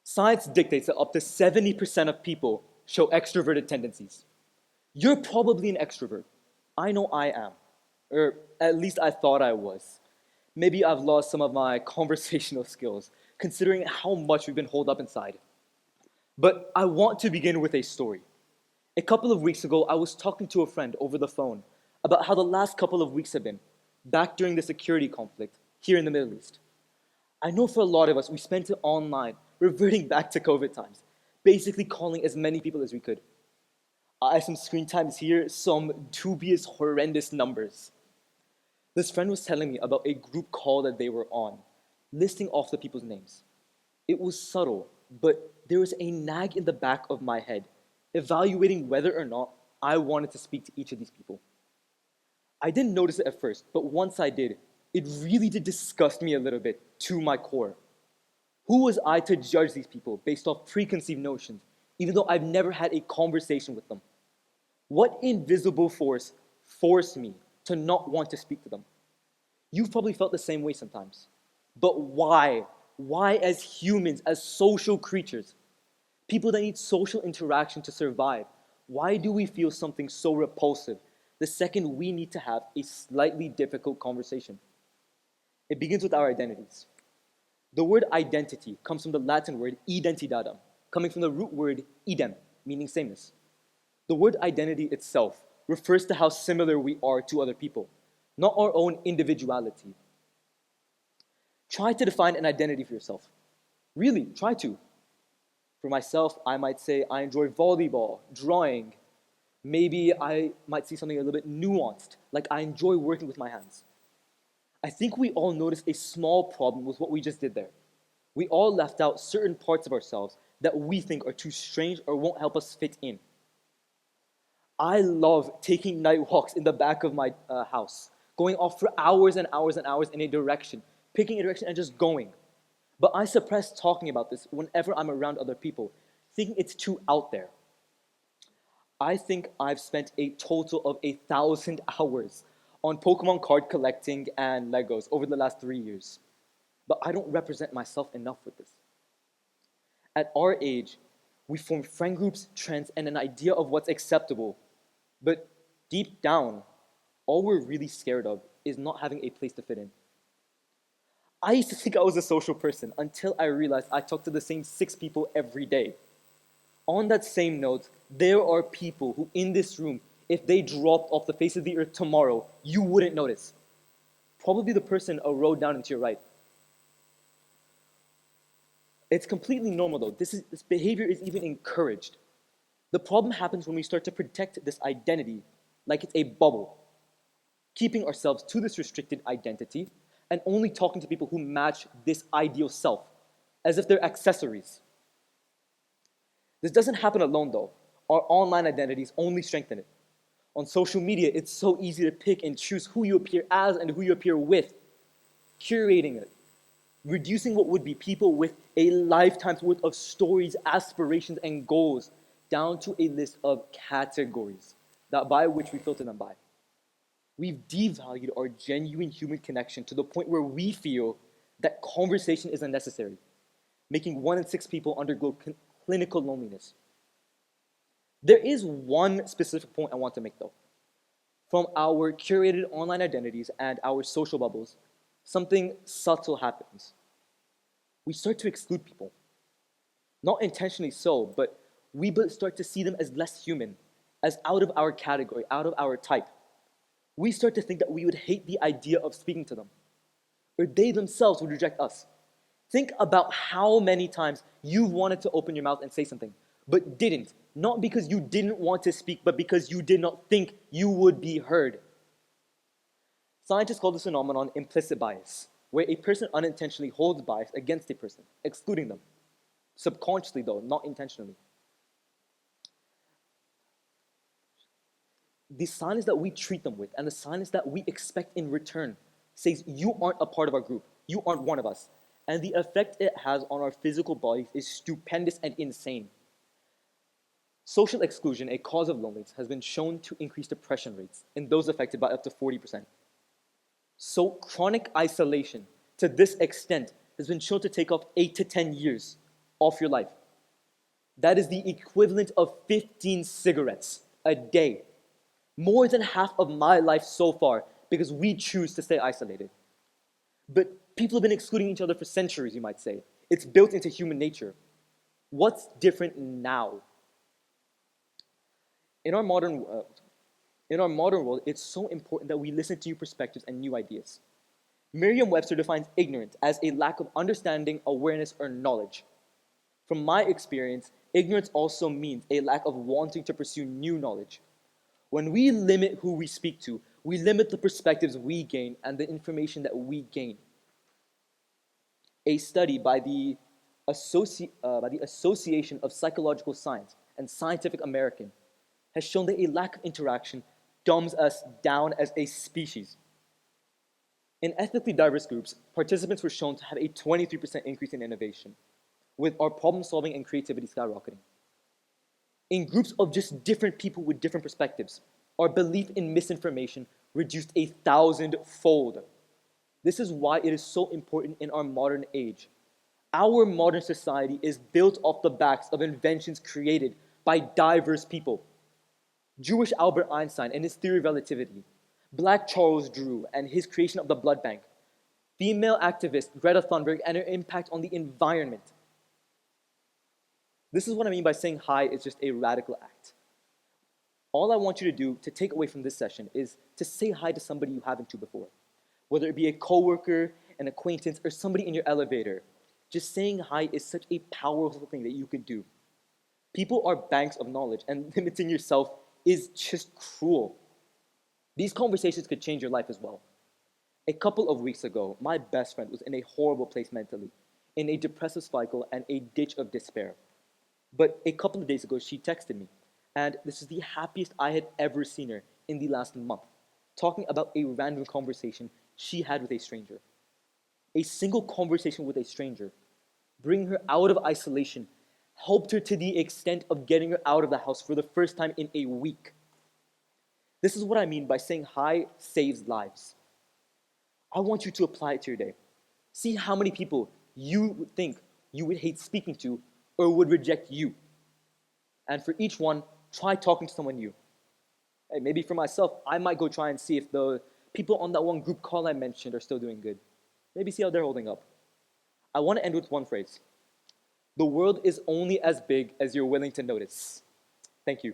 Science dictates that up to 70% of people show extroverted tendencies. You're probably an extrovert. I know I am. Or at least I thought I was. Maybe I've lost some of my conversational skills, considering how much we've been holed up inside. But I want to begin with a story. A couple of weeks ago, I was talking to a friend over the phone about how the last couple of weeks have been, back during the security conflict here in the Middle East. I know for a lot of us, we spent it online, reverting back to COVID times, basically calling as many people as we could. I have some screen times here, some dubious, horrendous numbers. This friend was telling me about a group call that they were on, listing off the people's names. It was subtle, but there was a nag in the back of my head, evaluating whether or not I wanted to speak to each of these people. I didn't notice it at first, but once I did, it really did disgust me a little bit to my core. Who was I to judge these people based off preconceived notions, even though I've never had a conversation with them? What invisible force forced me to not want to speak to them? You've probably felt the same way sometimes. But why? Why, as humans, as social creatures, people that need social interaction to survive, why do we feel something so repulsive the second we need to have a slightly difficult conversation? It begins with our identities. The word identity comes from the Latin word identitatem, coming from the root word idem, meaning sameness. The word identity itself refers to how similar we are to other people, not our own individuality. Try to define an identity for yourself. Really, try to. For myself, I might say I enjoy volleyball, drawing. Maybe I might see something a little bit nuanced, like I enjoy working with my hands. I think we all noticed a small problem with what we just did there. We all left out certain parts of ourselves that we think are too strange or won't help us fit in. I love taking night walks in the back of my house, going off for hours and hours and hours in a direction, picking a direction and just going. But I suppress talking about this whenever I'm around other people, thinking it's too out there. I think I've spent a total of 1,000 hours on Pokemon card collecting and Legos over the last 3 years. But I don't represent myself enough with this. At our age, we form friend groups, trends, and an idea of what's acceptable. But deep down, all we're really scared of is not having a place to fit in. I used to think I was a social person until I realized I talk to the same 6 people every day. On that same note, there are people who in this room, if they dropped off the face of the earth tomorrow, you wouldn't notice. Probably the person a row down and to your right. It's completely normal though. This behavior is even encouraged. The problem happens when we start to protect this identity like it's a bubble, keeping ourselves to this restricted identity and only talking to people who match this ideal self, as if they're accessories. This doesn't happen alone though. Our online identities only strengthen it. On social media, it's so easy to pick and choose who you appear as and who you appear with, curating it, reducing what would be people with a lifetime's worth of stories, aspirations, and goals down to a list of categories that by which we filter them by. We've devalued our genuine human connection to the point where we feel that conversation is unnecessary, making 1 in 6 people undergo clinical loneliness. There is one specific point I want to make though. From our curated online identities and our social bubbles, something subtle happens. We start to exclude people. Not intentionally so, but we start to see them as less human, as out of our category, out of our type. We start to think that we would hate the idea of speaking to them, or they themselves would reject us. Think about how many times you've wanted to open your mouth and say something, but didn't. Not because you didn't want to speak, but because you did not think you would be heard. Scientists call this phenomenon implicit bias, where a person unintentionally holds bias against a person, excluding them. Subconsciously though, not intentionally. The silence that we treat them with and the silence that we expect in return says you aren't a part of our group, you aren't one of us. And the effect it has on our physical bodies is stupendous and insane. Social exclusion, a cause of loneliness, has been shown to increase depression rates in those affected by up to 40%. So chronic isolation to this extent has been shown to take off 8 to 10 years off your life. That is the equivalent of 15 cigarettes a day. More than half of my life so far because we choose to stay isolated. But people have been excluding each other for centuries, you might say. It's built into human nature. What's different now? In our modern world, it's so important that we listen to new perspectives and new ideas. Merriam-Webster defines ignorance as a lack of understanding, awareness, or knowledge. From my experience, ignorance also means a lack of wanting to pursue new knowledge. When we limit who we speak to, we limit the perspectives we gain and the information that we gain. A study by the Association of Psychological Science and Scientific American has shown that a lack of interaction dumbs us down as a species. In ethnically diverse groups, participants were shown to have a 23% increase in innovation, with our problem solving and creativity skyrocketing. In groups of just different people with different perspectives, our belief in misinformation reduced 1,000-fold. This is why it is so important in our modern age. Our modern society is built off the backs of inventions created by diverse people. Jewish Albert Einstein and his theory of relativity, Black Charles Drew and his creation of the blood bank, female activist Greta Thunberg and her impact on the environment. This is what I mean by saying hi is just a radical act. All I want you to do to take away from this session is to say hi to somebody you haven't to before. Whether it be a coworker, an acquaintance, or somebody in your elevator. Just saying hi is such a powerful thing that you could do. People are banks of knowledge, and limiting yourself is just cruel. These conversations could change your life as well. A couple of weeks ago, my best friend was in a horrible place mentally, in a depressive cycle and a ditch of despair. But a couple of days ago, she texted me, and this is the happiest I had ever seen her in the last month, talking about a random conversation she had with a stranger. A single conversation with a stranger, bringing her out of isolation, helped her to the extent of getting her out of the house for the first time in a week. This is what I mean by saying hi saves lives. I want you to apply it to your day. See how many people you would think you would hate speaking to or would reject you. And for each one, try talking to someone new. Hey, maybe for myself, I might go try and see if the people on that one group call I mentioned are still doing good. Maybe see how they're holding up. I want to end with one phrase. The world is only as big as you're willing to notice. Thank you.